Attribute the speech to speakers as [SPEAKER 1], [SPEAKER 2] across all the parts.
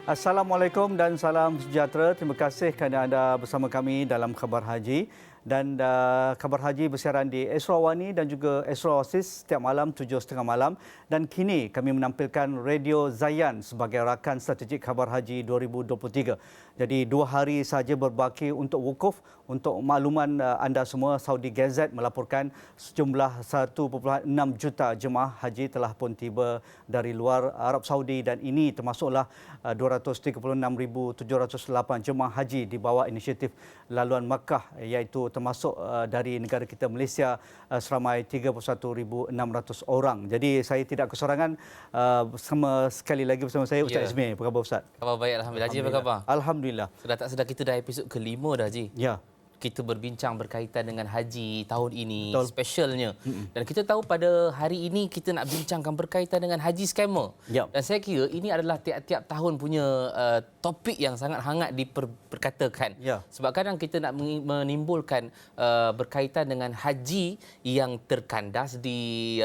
[SPEAKER 1] Assalamualaikum dan salam sejahtera. Terima kasih kerana anda bersama kami dalam Khabar Haji. Dan Khabar Haji bersiaran di Astro Awani dan juga Astro Oasis setiap malam 7.30 malam. Dan kini kami menampilkan Radio Zayan sebagai rakan strategik Khabar Haji 2023. Jadi 2 hari saja berbaki untuk wukuf. Untuk makluman anda semua, Saudi Gazette melaporkan sejumlah 1.6 juta jemaah haji telah pun tiba dari luar Arab Saudi, dan ini termasuklah 236,708 jemaah haji di bawah inisiatif laluan Makkah, iaitu termasuk dari negara kita Malaysia seramai 31,600 orang. Jadi saya tidak kesorangan, bersama sekali lagi bersama saya Ustaz Izmir. Apa khabar Ustaz?
[SPEAKER 2] Khabar baik, alhamdulillah. Haji, apa khabar?
[SPEAKER 1] Alhamdulillah.
[SPEAKER 2] Sudah tak sedar kita dah episod kelima dah, Haji.
[SPEAKER 1] Ya.
[SPEAKER 2] Kita berbincang berkaitan dengan haji tahun ini.
[SPEAKER 1] Betul.
[SPEAKER 2] Specialnya. Dan kita tahu pada hari ini kita nak bincangkan berkaitan dengan haji scammer.
[SPEAKER 1] Ya.
[SPEAKER 2] Dan saya kira ini adalah tiap-tiap tahun punya topik yang sangat hangat diperkatakan.
[SPEAKER 1] Ya.
[SPEAKER 2] Sebab kadang kita nak menimbulkan berkaitan dengan haji yang terkandas di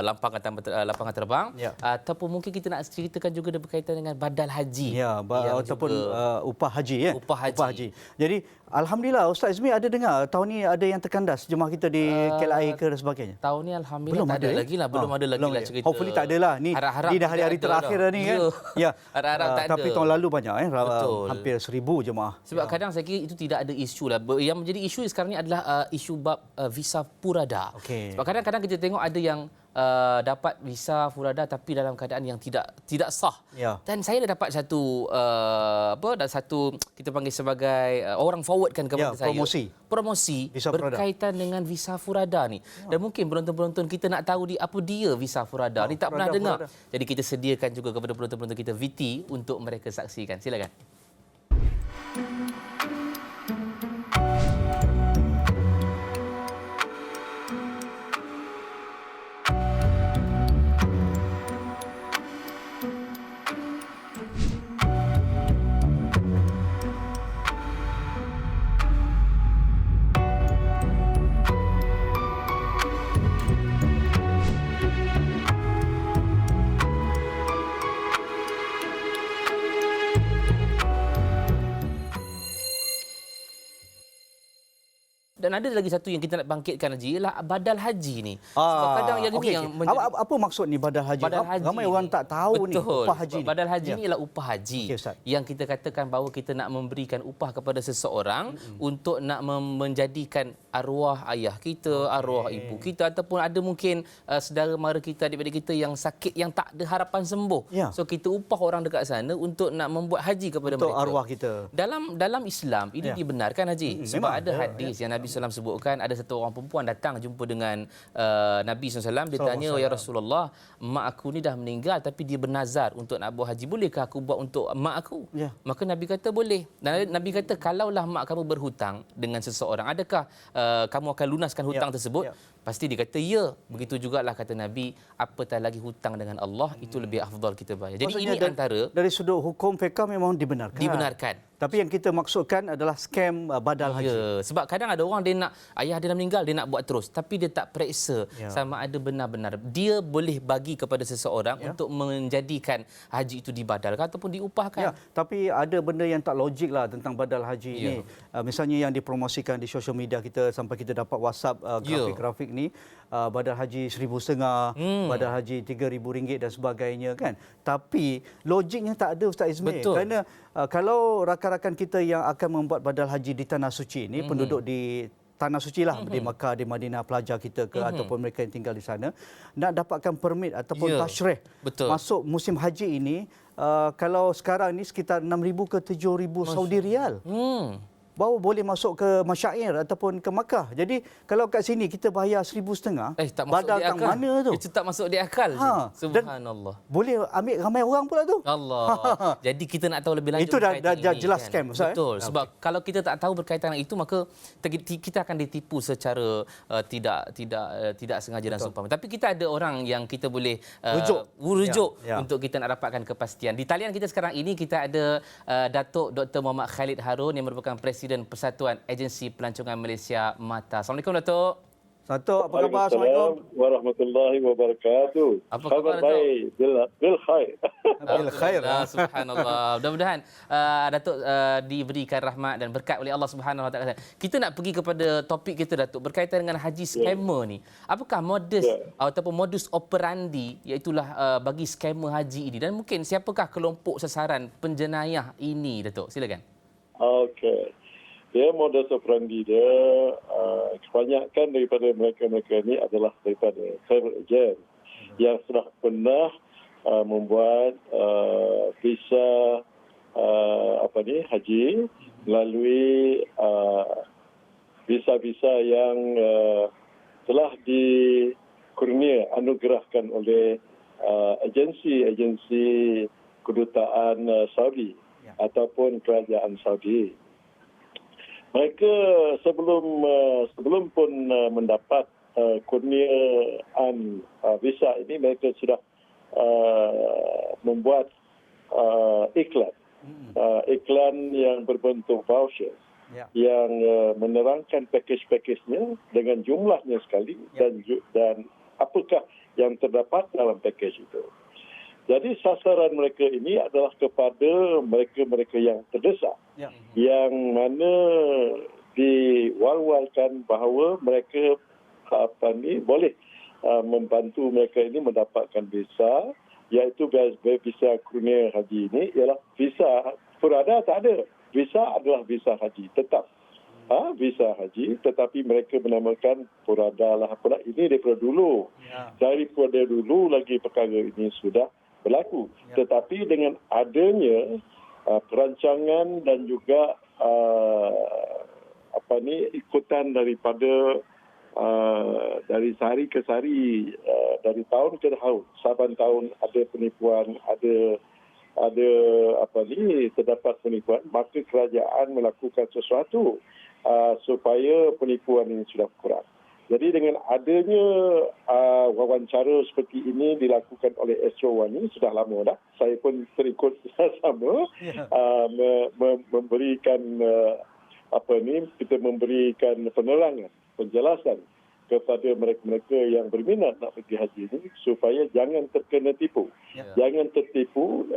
[SPEAKER 2] lapangan terbang.
[SPEAKER 1] Ya.
[SPEAKER 2] Ataupun mungkin kita nak ceritakan juga berkaitan dengan badal haji.
[SPEAKER 1] Ya, ataupun upah haji ya.
[SPEAKER 2] Upah haji.
[SPEAKER 1] Jadi alhamdulillah Ustaz Izmir ada dengar tahun ni ada yang terkandas jemaah kita di KLIA ke dan sebagainya.
[SPEAKER 2] Tahun ni alhamdulillah
[SPEAKER 1] belum
[SPEAKER 2] tak ada lagi lah, belum ada lagi lah cerita.
[SPEAKER 1] Hopefully tak ada lah. Ni
[SPEAKER 2] harap-harap
[SPEAKER 1] dah hari-hari terakhir dah ni kan.
[SPEAKER 2] Ya. Harap-harap tak ada.
[SPEAKER 1] Tapi tahun lalu banyak
[SPEAKER 2] Betul.
[SPEAKER 1] hampir 1,000 jemaah.
[SPEAKER 2] Sebab kadang saya kira itu tidak ada isu lah. Yang menjadi isu sekarang ni adalah isu bab visa furada.
[SPEAKER 1] Okey.
[SPEAKER 2] Sebab kadang-kadang kita tengok ada yang dapat visa furada tapi dalam keadaan yang tidak sah.
[SPEAKER 1] Ya.
[SPEAKER 2] Dan saya dah dapat satu satu kita panggil sebagai orang forwardkan kepada saya. Promosi
[SPEAKER 1] visa
[SPEAKER 2] berkaitan dengan visa furada ni. Dan mungkin penonton-penonton kita nak tahu apa dia visa furada ni, tak pernah dengar. Jadi kita sediakan juga kepada penonton-penonton kita VT untuk mereka saksikan. Silakan. Dan ada lagi satu yang kita nak bangkitkan, Haji, ialah badal haji ni. Sebab kadang yang ini yang
[SPEAKER 1] apa maksud ni badal haji? Ramai orang tak tahu. Betul. Ni upah haji.
[SPEAKER 2] Badal haji ni ialah upah haji. Yang kita katakan bahawa kita nak memberikan upah kepada seseorang untuk nak menjadikan arwah ayah kita, arwah ibu kita, ataupun ada mungkin saudara mara kita, adik-adik kita yang sakit yang tak ada harapan sembuh. So kita upah orang dekat sana untuk nak membuat haji kepada
[SPEAKER 1] untuk
[SPEAKER 2] mereka.
[SPEAKER 1] Arwah kita.
[SPEAKER 2] Dalam Islam ini dibenarkan, Haji. Sebab ada hadis yang Nabi SAW sebutkan, ada satu orang perempuan datang jumpa dengan Nabi SAW. Dia tanya, "Ya Rasulullah, mak aku ni dah meninggal tapi dia bernazar untuk nak buat haji. Bolehkah aku buat untuk mak aku?" Maka Nabi kata boleh. Dan Nabi kata, "Kalaulah mak kamu berhutang dengan seseorang, adakah kamu akan lunaskan hutang tersebut?" Pasti dia kata ya. Begitu jugalah kata Nabi, apatah lagi hutang dengan Allah, itu lebih afdal kita bayar. Jadi maksudnya ini antara
[SPEAKER 1] dari sudut hukum fiqh memang dibenarkan. Tapi yang kita maksudkan adalah skam badal haji.
[SPEAKER 2] Ya, sebab kadang ada orang dia nak, ayah dia dah meninggal, dia nak buat terus, tapi dia tak periksa sama ada benar-benar dia boleh bagi kepada seseorang untuk menjadikan haji itu dibadalkan ataupun diupahkan.
[SPEAKER 1] Tapi ada benda yang tak logik lah tentang badal haji ini. Misalnya yang dipromosikan di sosial media kita, sampai kita dapat WhatsApp grafik-grafik ni, badal haji 1,500, badal haji RM3,000 dan sebagainya kan. Tapi logiknya tak ada, Ustaz Izmir.
[SPEAKER 2] Betul.
[SPEAKER 1] Kerana kalau rakan-rakan kita yang akan membuat badal haji di Tanah Suci ini, penduduk di Tanah Suci lah, di Makkah, di Madinah, pelajar kita ke ataupun mereka yang tinggal di sana, nak dapatkan permit ataupun tashrih masuk musim haji ini, kalau sekarang ni sekitar 6,000 ke 7,000 Saudi Riyal. Baru boleh masuk ke Masyair ataupun ke Makkah. Jadi kalau kat sini kita bayar 1,500, badal kat mana tu?
[SPEAKER 2] Itu tak masuk di akal. Subhanallah.
[SPEAKER 1] Boleh ambil ramai orang pula tu.
[SPEAKER 2] Allah. Jadi kita nak tahu lebih lanjut.
[SPEAKER 1] Itu dah jelas scam, Ustaz.
[SPEAKER 2] Betul. Sebab kalau kita tak tahu berkaitan dengan itu, maka kita akan ditipu secara tidak sengaja dan seumpama. Tapi kita ada orang yang kita boleh rujuk untuk kita nak dapatkan kepastian. Di talian kita sekarang ini kita ada Datuk Dr. Muhammad Khalid Harun yang merupakan Presiden Persatuan Agensi Pelancongan Malaysia, MATA. Assalamualaikum, Datuk.
[SPEAKER 1] Satu, apa khabar? Assalamualaikum.
[SPEAKER 3] Warahmatullahi wabarakatuh.
[SPEAKER 2] Apa
[SPEAKER 3] Khabar
[SPEAKER 2] khabar, Datuk?
[SPEAKER 3] baik, bil khair.
[SPEAKER 1] Bil khair.
[SPEAKER 2] Subhanallah. Mudah-mudahan Datuk diberikan rahmat dan berkat oleh Allah Subhanahu Wa Taala. Kita nak pergi kepada topik kita, Datuk, berkaitan dengan haji scammer ni. Apakah ataupun modus operandi iaitulah bagi scammer haji ini, dan mungkin siapakah kelompok sasaran penjenayah ini, Datuk? Silakan.
[SPEAKER 3] Okey. Dia modus operandi dia, kebanyakan daripada mereka-mereka ini adalah daripada travel agent yang sudah pernah membuat visa haji melalui visa-visa yang telah dikurnia anugerahkan oleh agensi-agensi kedutaan Saudi ataupun kerajaan Saudi. Mereka sebelum pun mendapat kurniaan visa ini, mereka sudah membuat iklan yang berbentuk voucher yang menerangkan package-package-nya dengan jumlahnya sekali dan apakah yang terdapat dalam package itu. Jadi sasaran mereka ini adalah kepada mereka-mereka yang terdesak, yang mana diwal-walkan bahawa mereka boleh membantu mereka ini mendapatkan visa, iaitu visa kurnia haji ini ialah visa purada tak ada. Visa adalah visa haji tetap. Visa haji, tetapi mereka menamakan purada lah pula. Ini daripada dulu. Daripada dulu lagi perkara ini sudah berlaku. Tetapi dengan adanya perancangan dan juga ikutan daripada dari sehari ke sehari, dari tahun ke tahun, saban tahun ada penipuan, terdapat penipuan, maka kerajaan melakukan sesuatu supaya penipuan ini sudah kurang. Jadi dengan adanya wawancara seperti ini dilakukan oleh Astro One sudah lama dah. Saya pun terikut sama memberikan kita memberikan penerangan, penjelasan kepada mereka-mereka yang berminat nak pergi haji ini supaya jangan terkena tipu. Jangan tertipu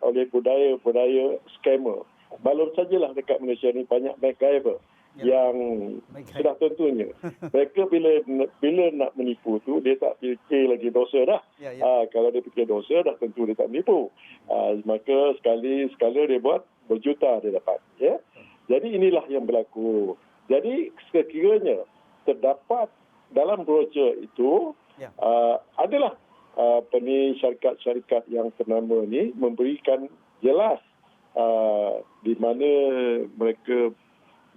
[SPEAKER 3] oleh budaya scammer. Maklum sajalah dekat Malaysia ni banyak MacGyver yang sudah tentunya mereka bila nak menipu tu dia tak fikir lagi dosa dah. Kalau dia fikir dosa dah tentu dia tak menipu. Maka sekali dia buat berjuta dia dapat. Jadi inilah yang berlaku. Jadi sekiranya terdapat dalam brosur itu adalah syarikat-syarikat yang ternama ni memberikan jelas di mana mereka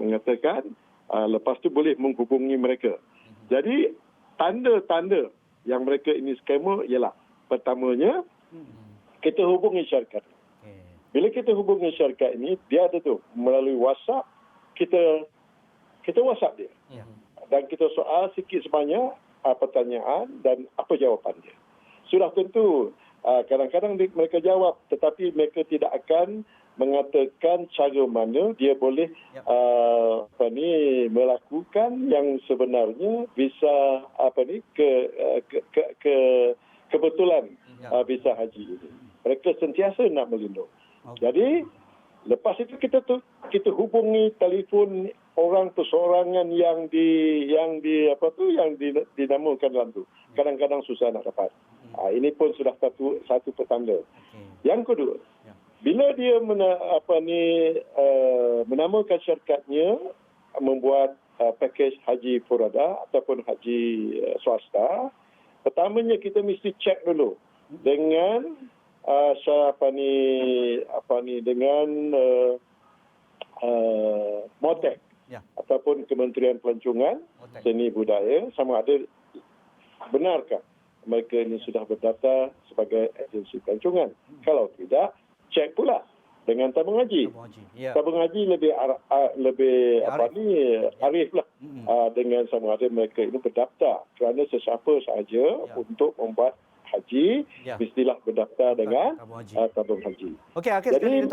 [SPEAKER 3] mengatakan lepas tu boleh menghubungi mereka. Jadi tanda-tanda yang mereka ini scammer ialah pertamanya kita hubungi syarikat. Bila kita hubungi syarikat ini, dia ada tu melalui WhatsApp, kita WhatsApp dia. Dan kita soal sikit sebanyak pertanyaan dan apa jawapan dia. Sudah tentu kadang-kadang mereka jawab, tetapi mereka tidak akan mengatakan cara mana dia boleh melakukan yang sebenarnya bisa kebetulan visa haji ini. Mereka sentiasa nak melindung. Jadi lepas itu kita hubungi telefon orang perseorangan yang dinamakan dalam tu. Kadang-kadang susah nak dapat. Ini pun sudah satu petanda. Yang kedua, bila dia menamakan syarikatnya membuat pakej haji furada ataupun haji swasta, pertamanya kita mesti cek dulu dengan dengan MOTEK ataupun Kementerian Pelancongan Seni Budaya, sama ada benarkah mereka ini sudah berdaftar sebagai agensi pelancongan. Kalau tidak, cek pula dengan tabung haji. Tabung haji lebih arif lah dengan sama ada mereka ini berdaftar, kerana sesiapa sahaja untuk membuat haji mestilah berdaftar dengan tabung haji.
[SPEAKER 1] Okey, akhir sekali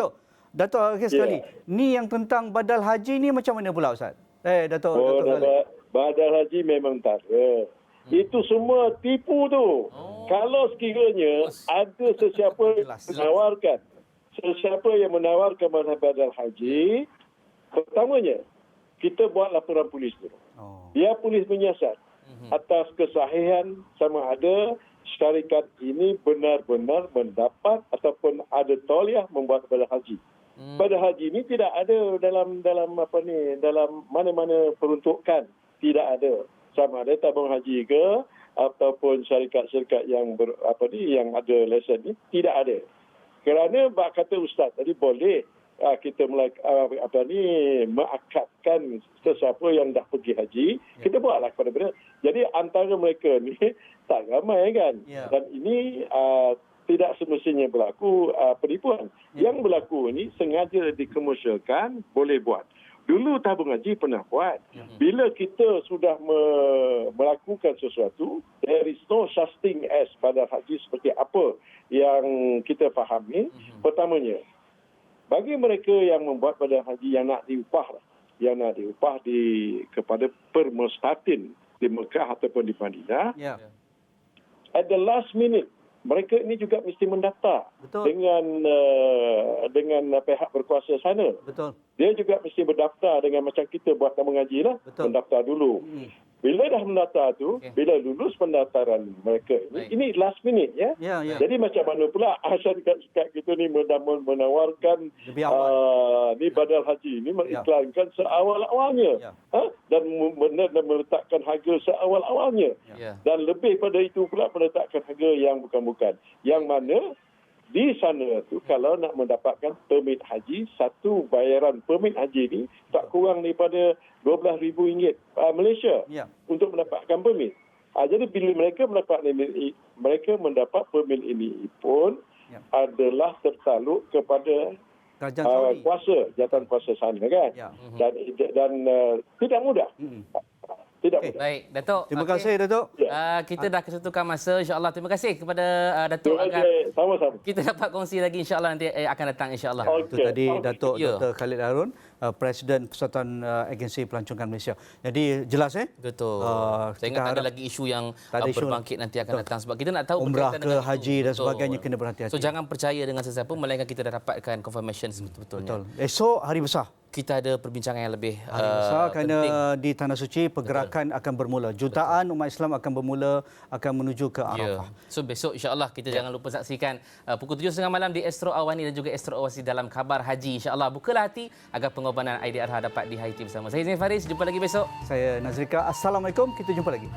[SPEAKER 1] Datuk akhir sekali. Ni yang tentang badal haji ni macam mana pula Ustaz? Datuk.
[SPEAKER 3] badal haji memang tak ada. Itu semua tipu tu. Kalau sekiranya ada sesiapa yang menawarkan badal haji, pertamanya kita buat laporan polis dulu. Biar polis menyiasat atas kesahihan sama ada syarikat ini benar-benar mendapat ataupun ada tauliah membuat badal haji. Badal haji ini tidak ada dalam mana-mana peruntukan, tidak ada. Sama ada tabung haji ke ataupun syarikat-syarikat yang yang ada lesen ni tidak ada. Kerana kata ustaz tadi boleh kita mengakadkan sesiapa yang dah pergi haji, kita buatlah kepada mereka. Jadi antara mereka ni tak ramai kan. Dan ini tidak semestinya berlaku penipuan. Yang berlaku ni sengaja dikomersialkan, boleh buat. Dulu tabung haji pernah buat. Bila kita sudah melakukan sesuatu, there is no such thing as badal haji seperti apa yang kita fahami. Pertamanya, bagi mereka yang membuat badal haji yang nak diupah kepada permustatin di Mekah ataupun di Madinah, at the last minute, mereka ini juga mesti mendaftar. Betul. dengan pihak berkuasa sana. Betul. Dia juga mesti berdaftar dengan macam kita buat tabung haji lah. Betul. Mendaftar dulu. Bila dah mendaftar tu, bila lulus pendaftaran mereka ini last minute ya. Jadi macam mana pula syarikat kita ni menawarkan ni badal haji ni mengiklankan seawal-awalnya. Dan meletakkan harga seawal-awalnya. Dan lebih pada itu pula meletakkan harga yang bukan-bukan. Yang mana di sana tu kalau nak mendapatkan permit haji, satu bayaran permit haji ni tak kurang daripada RM12,000 Malaysia untuk mendapatkan permit. Jadi bila mereka mendapat permit ini pun adalah tertaluk kepada jawatan kuasa sana kan. Dan tidak mudah. Tidak mudah.
[SPEAKER 2] Baik, Datuk.
[SPEAKER 1] Terima kasih, Datuk.
[SPEAKER 2] Kita dah ketentukan masa, insya-Allah. Terima kasih kepada Datuk agar
[SPEAKER 3] sama-sama.
[SPEAKER 2] kita dapat kongsi lagi, insya-Allah nanti akan datang, insya-Allah.
[SPEAKER 1] Itu tadi Datuk Dr. Khalid Harun, Presiden Persatuan Agensi Pelancongan Malaysia. Jadi jelas
[SPEAKER 2] Betul. Saya ingat ada lagi isu yang berbangkit nanti akan datang sebab kita nak tahu
[SPEAKER 1] umrah
[SPEAKER 2] berkaitan
[SPEAKER 1] ke
[SPEAKER 2] dengan
[SPEAKER 1] haji
[SPEAKER 2] itu.
[SPEAKER 1] dan sebagainya kena berhati-hati.
[SPEAKER 2] So jangan percaya dengan sesiapa melainkan kita dah dapatkan confirmation betul-betulnya.
[SPEAKER 1] Betul. Esok hari besar.
[SPEAKER 2] Kita ada perbincangan yang lebih
[SPEAKER 1] Hari besar kerana
[SPEAKER 2] penting.
[SPEAKER 1] di Tanah Suci pergerakan akan bermula. Jutaan umat Islam akan bermula, akan menuju ke Arafah.
[SPEAKER 2] So besok insya-Allah kita jangan lupa saksikan pukul 7.30 malam di Astro Awani dan juga Astro Awasi dalam Khabar Haji. Insya-Allah bukalah hati agar pengorbanan Aidiladha dapat dihayati bersama. Saya Zain Faris, jumpa lagi besok.
[SPEAKER 1] Saya Nazrika. Assalamualaikum, kita jumpa lagi.